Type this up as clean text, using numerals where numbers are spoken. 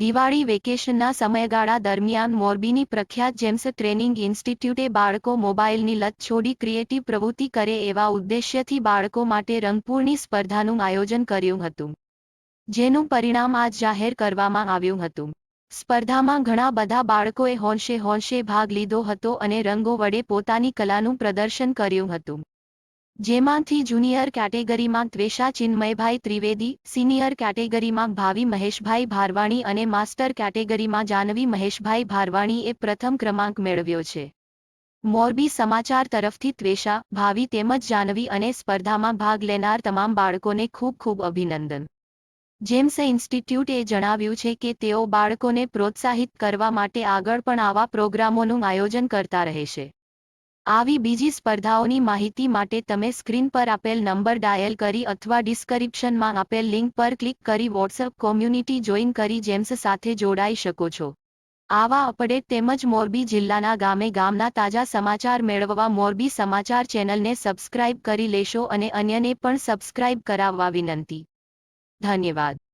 દિવાળી વેકેશનના સમયગાળા દરમિયાન મોરબીની પ્રખ્યાત જેમ્સ ટ્રેનિંગ ઇન્સ્ટિટ્યૂટે બાળકો મોબાઈલની લત છોડી ક્રિએટિવ પ્રવૃત્તિ કરે એવા ઉદ્દેશ્યથી બાળકો માટે રંગપૂરની સ્પર્ધાનું આયોજન કર્યું હતું, જેનું પરિણામ આજ જાહેર કરવામાં આવ્યું હતું। સ્પર્ધામાં ઘણા બધા બાળકોએ હોંશે ભાગ લીધો હતો અને રંગો વડે પોતાની કલાનું પ્રદર્શન કર્યું હતું, જેમાંથી જુનિયર કેટેગરીમાં ત્વેષા ચિન્મયભાઈ ત્રિવેદી, સિનિયર કેટેગરીમાં ભાવિ મહેશભાઈ ભારવાણી અને માસ્ટર કેટેગરીમાં જાનવી મહેશભાઈ ભારવાણીએ પ્રથમ ક્રમાંક મેળવ્યો છે। મોરબી સમાચાર તરફથી ત્વેષા, ભાવિ તેમજ જાનવી અને સ્પર્ધામાં ભાગ લેનાર તમામ બાળકોને ખૂબ ખૂબ અભિનંદન। જેમ્સ ઇન્સ્ટિટ્યૂટે જણાવ્યું છે કે તેઓ બાળકોને પ્રોત્સાહિત કરવા માટે આગળ પણ આવા પ્રોગ્રામોનું આયોજન કરતા રહેશે। આવી બીજી સ્પર્ધાઓની માહિતી માટે તમે સ્ક્રીન પર આપેલ નંબર ડાયલ કરી અથવા ડિસ્ક્રિપ્શનમાં આપેલ લિંક પર ક્લિક કરી વોટ્સએપ કોમ્યુનિટી જોઈન કરી જેમ્સ સાથે જોડાઈ શકો છો। આવા અપડેટ તેમજ મોરબી જિલ્લાના ગામના તાજા સમાચાર મેળવવા મોરબી સમાચાર ચેનલને સબસ્ક્રાઇબ કરી લેશો અને અન્યને પણ સબસ્ક્રાઇબ કરાવવા વિનંતી। ધન્યવાદ।